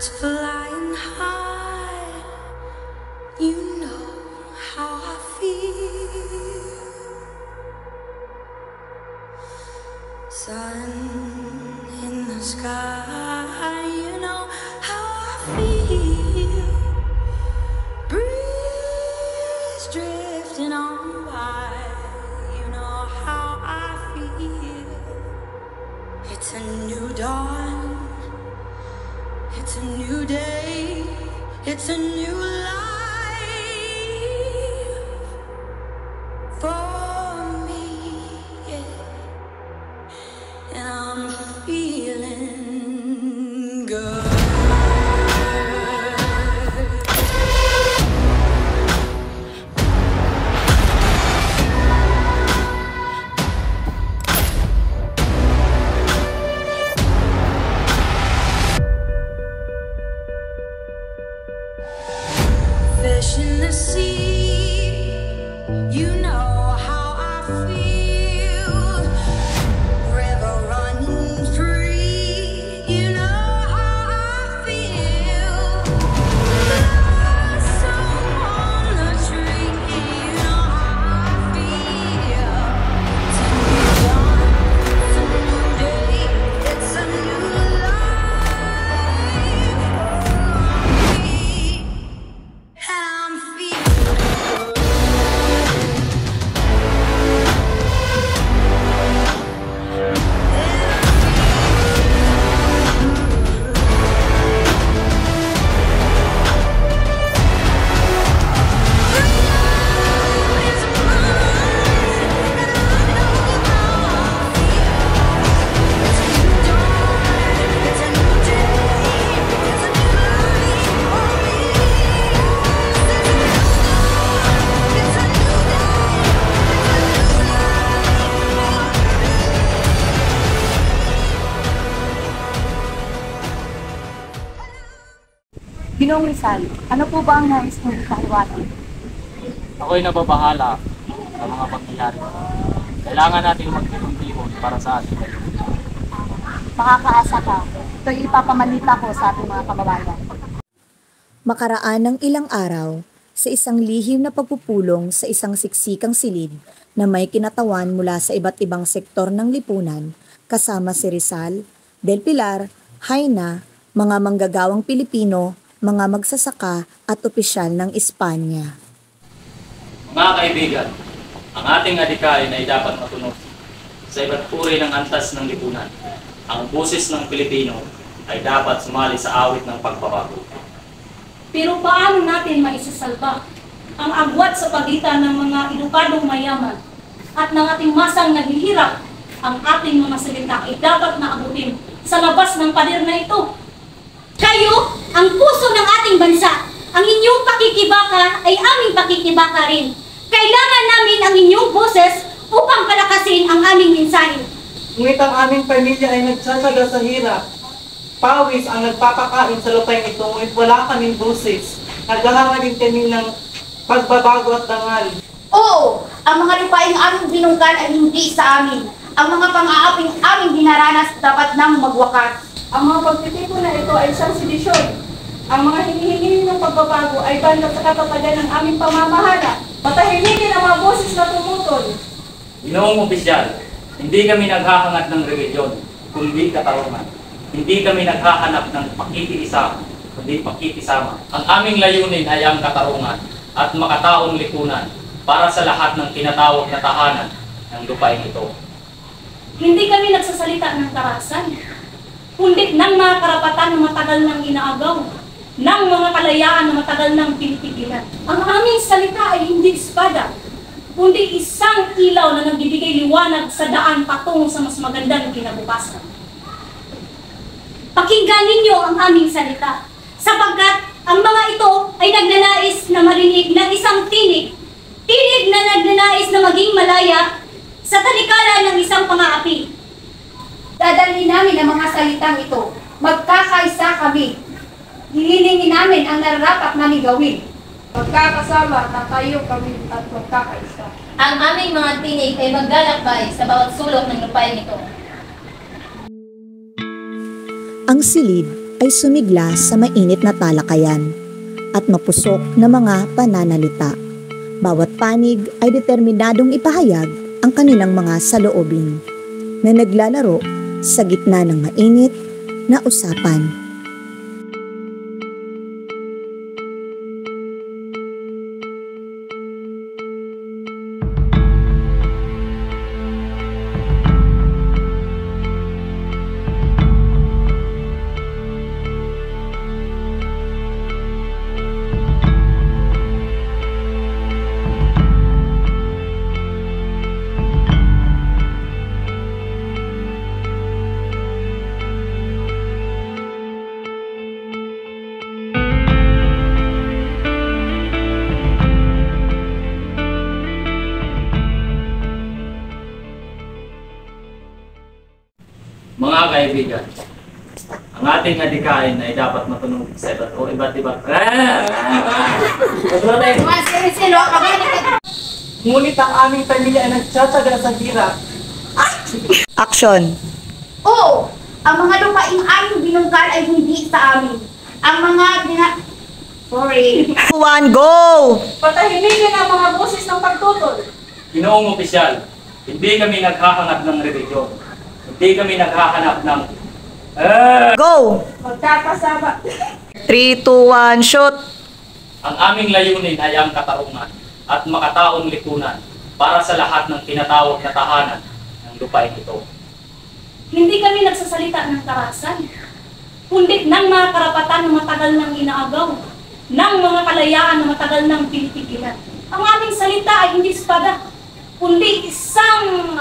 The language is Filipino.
flying high, you know how I feel. Sun in the sky, you know how I feel. Breeze drifting on by, you know how I feel. It's a new dawn, it's a new day, it's a new life for me, yeah. And I'm feeling good. Fish in the sea, you know how I feel. River running free, you know how I feel. Blossom on the tree, you know how I feel. It's a new dawn, it's a new day, it's a new life for me. I'm feeling good. Ginoong Rizal, ano po ba ang nais mong ikahiwatig? Ako'y nababahala sa mga pangyayari. Kailangan natin magtipon-tipon para sa ating kayo. Makakaasa ka. Ito'y ipapamalita ko sa ating mga kababayan. Makaraan ng ilang araw, sa isang lihim na pagpupulong sa isang siksikang silid na may kinatawan mula sa iba't ibang sektor ng lipunan, kasama si Rizal, Del Pilar, Jaina, mga manggagawang Pilipino, mga magsasaka at opisyal ng Espanya. Mga kaibigan, ang ating adikain ay dapat matunod sa iba't uri ng antas ng lipunan. Ang boses ng Pilipino ay dapat sumali sa awit ng pagbabago. Pero paano natin maisasalba ang agwat sa pagitan ng mga edukadong mayaman at ng ating masang naghihirap? Ang ating mga salita ay dapat naabutin sa labas ng pader na ito. Kayo, ang puso ng ating bansa. Ang inyong pakikibaka ay aming pakikibaka rin. Kailangan namin ang inyong boses upang palakasin ang aming mensahe. Ngunit ang aming pamilya ay nagsasaga sa hirap. Pawis ang nagpapakain sa lupain ito, ngunit wala kaming boses. Naghahanga din kami ng pagbabago at dangal. Oo, ang mga lupaing aming binungkan ay hindi sa amin. Ang mga pang-aaping aming dinaranas dapat nang magwakas. Ang mga pagtitipon na ito ay isang sedisyon. Ang mga hinihingi ng pagbabago ay banda sa katatagan ng aming pamamahala. Matahimikin ang mga boses na tumutol. Ginoong opisyal, hindi kami naghahangad ng rebelyon, kundi katarungan. Hindi kami naghahanap ng pakikiisa, kundi pakikisama. Ang aming layunin ay ang katarungan at makataong lipunan para sa lahat ng tinatawag na tahanan ng lupain ito. Hindi kami nagsasalita ng karahasan, kundi ng mga karapatan na matagal nang inaagaw, ng mga kalayaan na matagal nang pinipigilan. Ang aming salita ay hindi espada, kundi isang ilaw na nagbibigay liwanag sa daan patungo sa mas magandang kinabukasan. Pakinggan ninyo ang aming salita, sapagkat ang mga ito ay nagnanais na marinig ng isang tinig, tinig na nagnanais na maging malaya sa talikaran ng isang pang-aapi. Dadalhin namin ang mga salitang ito. Magkakaisa kami. Hihilingin namin ang nararapat namin gawin. Magkakasama na tayo kami at magkakaisa. Ang aming mga tinig ay maglalakbay sa bawat sulok ng lupain ito. Ang silid ay sumigla sa mainit na talakayan at mapusok na mga pananalita. Bawat panig ay determinadong ipahayag ang kanilang mga saloobin na naglalaro sa gitna ng mainit na usapan. Mga kaibigan, ang ating adikain ay dapat matunog sa iba't ibang. Ngunit ang aming pamilya ay nagtsatsaga sa hirap. Action! Oo, ang mga lupaing aming binungkal ay hindi sa amin. Ang mga Sorry. 1, go! Patahimikin ang mga boses ng pagtutol. Ginoong opisyal, hindi kami naghahangad ng religion. Hindi kami naghahanap ng Go! Magkakasama. 3, 2, 1, shoot! ang aming layunin ay ang katarungan at makataong lipunan para sa lahat ng tinatawag na tahanan ng lupain ito. Hindi kami nagsasalita ng karahasan, kundi ng mga karapatan na matagal nang inaagaw, ng mga kalayaan na matagal nang pinipigilan. Ang aming salita ay hindi espada, kundi isang